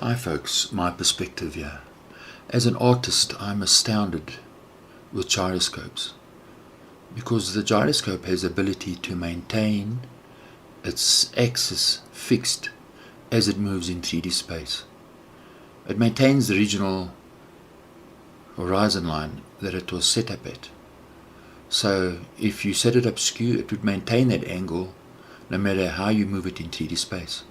Hi folks, my perspective here. As an artist, I'm astounded with gyroscopes because the gyroscope has the ability to maintain its axis fixed as it moves in 3D space. It maintains the original horizon line that it was set up at. So if you set it up skew, it would maintain that angle no matter how you move it in 3D space.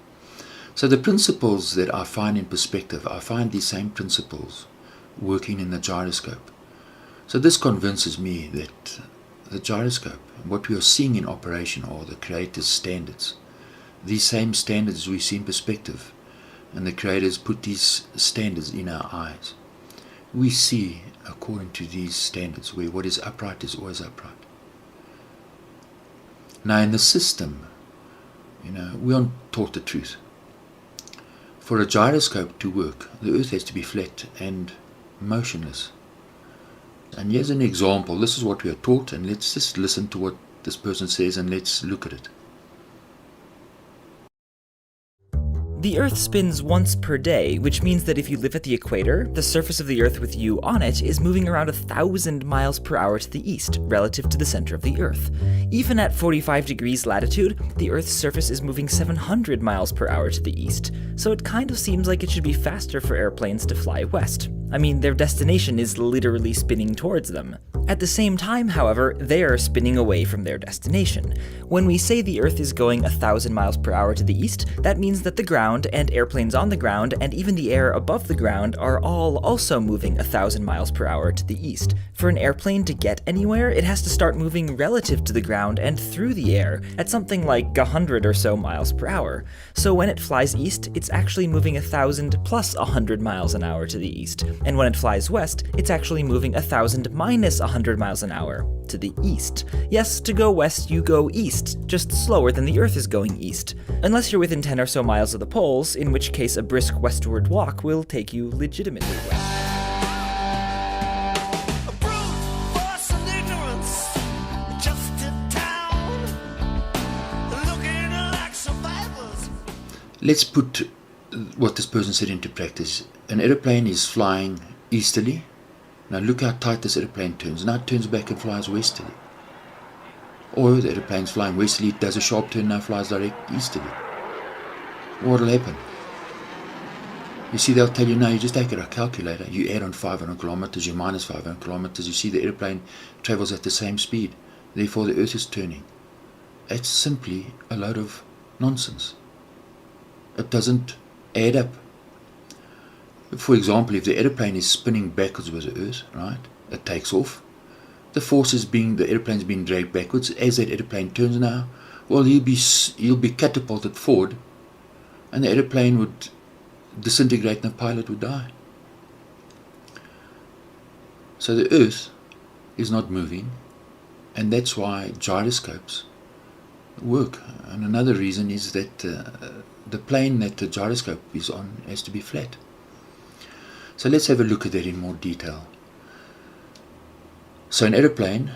So the principles that I find in perspective, I find these same principles working in the gyroscope. So this convinces me that the gyroscope, what we are seeing in operation, are the Creator's standards. These same standards we see in perspective, and the Creators put these standards in our eyes. We see according to these standards, where what is upright is always upright. Now in the system, we aren't taught the truth. For a gyroscope to work, the Earth has to be flat and motionless. And here's an example. This is what we are taught, and let's just listen to what this person says and let's look at it. The Earth spins once per day, which means that if you live at the equator, the surface of the Earth with you on it is moving around 1,000 miles per hour to the east, relative to the center of the Earth. Even at 45 degrees latitude, the Earth's surface is moving 700 miles per hour to the east, so it kind of seems like it should be faster for airplanes to fly west. I mean, their destination is literally spinning towards them. At the same time, however, they are spinning away from their destination. When we say the Earth is going 1,000 miles per hour to the east, that means that the ground and airplanes on the ground and even the air above the ground are all also moving 1,000 miles per hour to the east. For an airplane to get anywhere, it has to start moving relative to the ground and through the air at something like 100 or so miles per hour. So when it flies east, it's actually moving 1,000 plus 100 miles an hour to the east. And when it flies west, it's actually moving 1,000 minus 100 miles an hour to the east. Yes, to go west, you go east, just slower than the Earth is going east. Unless you're within 10 or so miles of the poles, in which case a brisk westward walk will take you legitimately west. Let's put what this person said into practice. An aeroplane is flying easterly. Now look how tight this aeroplane turns. Now it turns back and flies westerly. Or the aeroplane's flying westerly, it does a sharp turn, now flies direct easterly. What will happen? You see, they'll tell you, no, you just take a calculator, you add on 500 kilometers, you minus 500 kilometers, you see the aeroplane travels at the same speed, therefore the Earth is turning. It's simply a load of nonsense. It doesn't add up. For example, if the aeroplane is spinning backwards with the Earth, right, it takes off. The force is the aeroplane's being dragged backwards. As that aeroplane turns now, well, he'll be catapulted forward, and the aeroplane would disintegrate and the pilot would die. So the Earth is not moving, and that's why gyroscopes work. And another reason is that the plane that the gyroscope is on has to be flat. So let's have a look at that in more detail. So an aeroplane,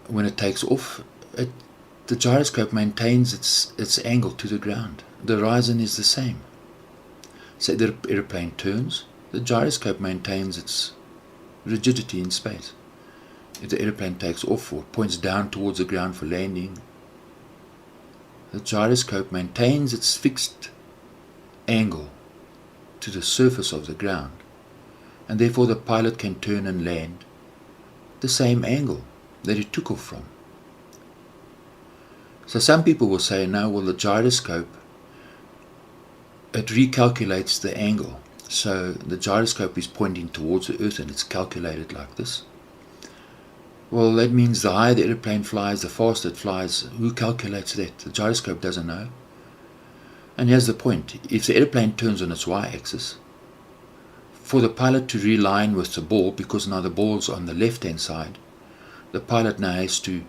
when it takes off, the gyroscope maintains its angle to the ground. The horizon is the same. So the aeroplane turns, the gyroscope maintains its rigidity in space. If the aeroplane takes off or points down towards the ground for landing, the gyroscope maintains its fixed angle to the surface of the ground, and therefore the pilot can turn and land the same angle that it took off from. So some people will say, no, well, the gyroscope, it recalculates the angle. So the gyroscope is pointing towards the Earth and it's calculated like this. Well, that means the higher the airplane flies, the faster it flies. Who calculates that? The gyroscope doesn't know. And here's the point. If the airplane turns on its y-axis, for the pilot to realign with the ball, because now the ball's on the left-hand side, the pilot now has to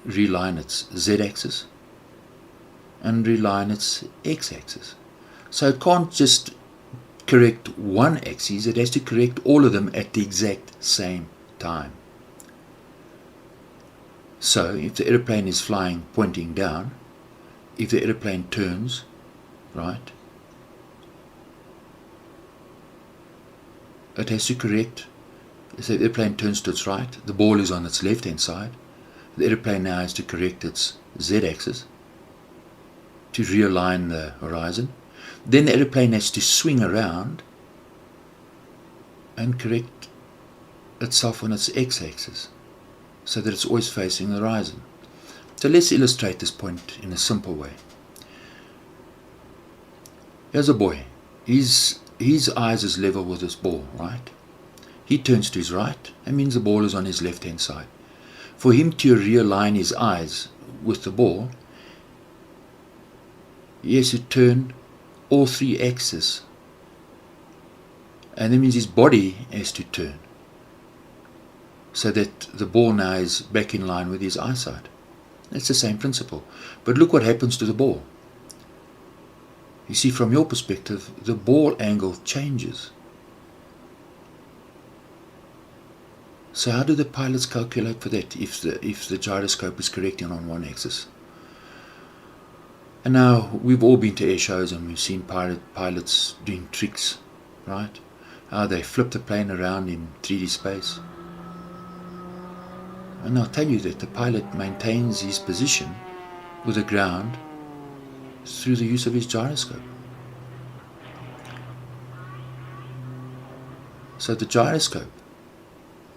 realign its z-axis and realign its x-axis. So it can't just correct one axis, it has to correct all of them at the exact same time. So if the airplane is flying pointing down, if the airplane turns, right, it has to correct. So the airplane turns to its right, the ball is on its left hand side. The airplane now has to correct its z-axis to realign the horizon. Then the airplane has to swing around and correct itself on its x-axis so that it's always facing the horizon. So let's illustrate this point in a simple way. Here's a boy. His eyes is level with this ball, right? He turns to his right, that means the ball is on his left hand side. For him to realign his eyes with the ball, he has to turn all three axes, and that means his body has to turn so that the ball now is back in line with his eyesight. It's the same principle. But look what happens to the ball. You see, from your perspective, the ball angle changes. So how do the pilots calculate for that if the gyroscope is correcting on one axis? And now we've all been to air shows and we've seen pilots doing tricks, right? How they flip the plane around in 3D space. And I'll tell you that the pilot maintains his position with the ground through the use of his gyroscope. So the gyroscope,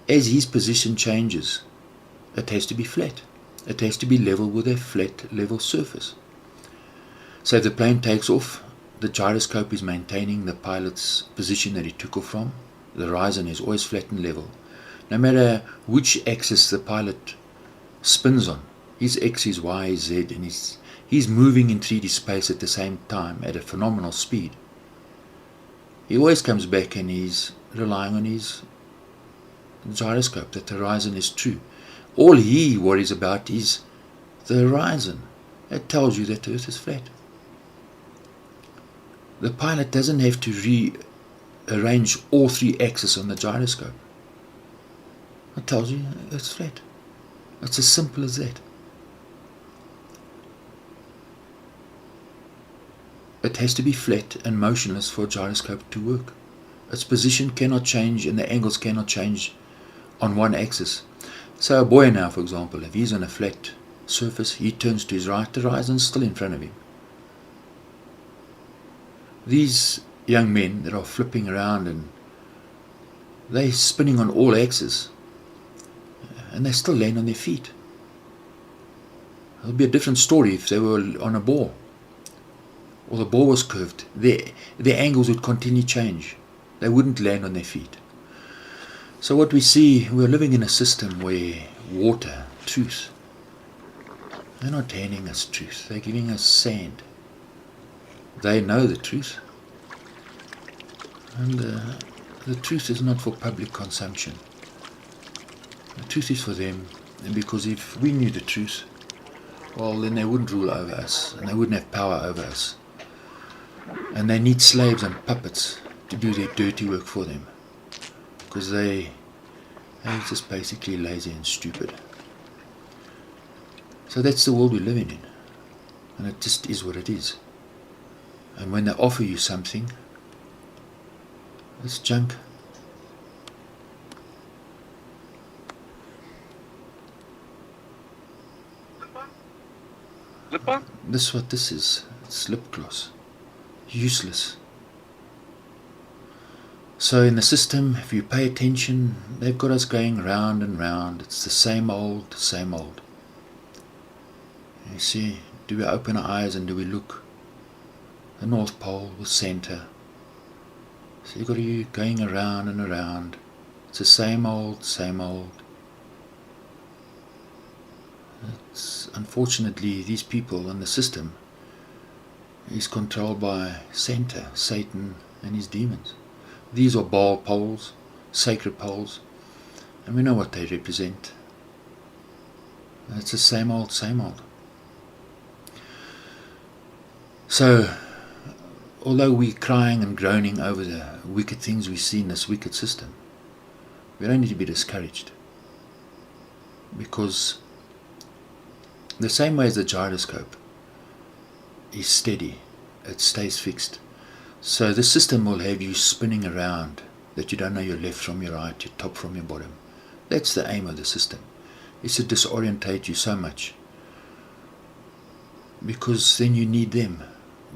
as his position changes, it has to be flat. It has to be level with a flat, level surface. So if the plane takes off, the gyroscope is maintaining the pilot's position that he took off from. The horizon is always flat and level. No matter which axis the pilot spins on, his X, his Y, his Z, and he's moving in 3D space at the same time at a phenomenal speed. He always comes back and he's relying on his gyroscope, that the horizon is true. All he worries about is the horizon. It tells you that the Earth is flat. The pilot doesn't have to rearrange all three axes on the gyroscope. It tells you it's flat. It's as simple as that. It has to be flat and motionless for a gyroscope to work. Its position cannot change and the angles cannot change on one axis. So a buoy now, for example, if he's on a flat surface, he turns to his right, the horizon is still in front of him. These young men that are flipping around and they're spinning on all axes and they still land on their feet. It would be a different story if they were on a ball or the ball was curved. Their angles would continue to change. They wouldn't land on their feet. So what we see, we're living in a system where water, truth, they're not handing us truth, they're giving us sand. They know the truth, and the truth is not for public consumption. The truth is for them, and because if we knew the truth, well, then they wouldn't rule over us, and they wouldn't have power over us. And they need slaves and puppets to do their dirty work for them, because they're just basically lazy and stupid. So that's the world we're living in, and it just is what it is. And when they offer you something, it's junk. This is what this is. It's lip gloss. Useless. So in the system, if you pay attention, they've got us going round and round. It's the same old, same old. You see, do we open our eyes and do we look? The North Pole with Santa. So you've got you going around and around. It's the same old, same old. It's, unfortunately, these people in the system is controlled by Santa, Satan, and his demons. These are Baal poles, sacred poles, and we know what they represent. It's the same old, same old. So, although we're crying and groaning over the wicked things we see in this wicked system, we don't need to be discouraged, because the same way as the gyroscope is steady, it stays fixed. So the system will have you spinning around that you don't know your left from your right, your top from your bottom. That's the aim of the system. It's to disorientate you so much, because then you need them.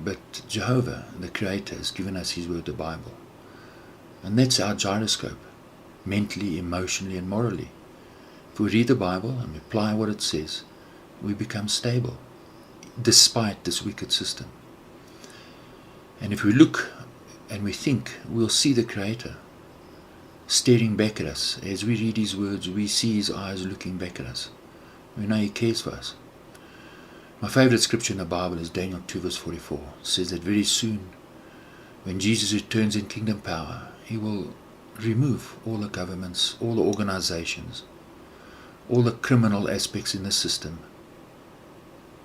But Jehovah, the Creator, has given us His Word, the Bible. And that's our gyroscope, mentally, emotionally, and morally. If we read the Bible and we apply what it says, we become stable, despite this wicked system. And if we look and we think, we'll see the Creator staring back at us. As we read His words, we see His eyes looking back at us. We know He cares for us. My favorite scripture in the Bible is Daniel 2 verse 44. It says that very soon, when Jesus returns in kingdom power, He will remove all the governments, all the organizations, all the criminal aspects in the system.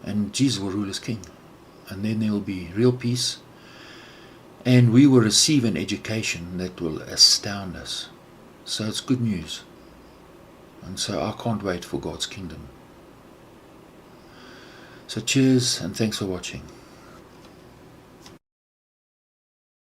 And Jesus will rule as king. And then there will be real peace. And we will receive an education that will astound us. So it's good news. And so I can't wait for God's kingdom. So cheers and thanks for watching.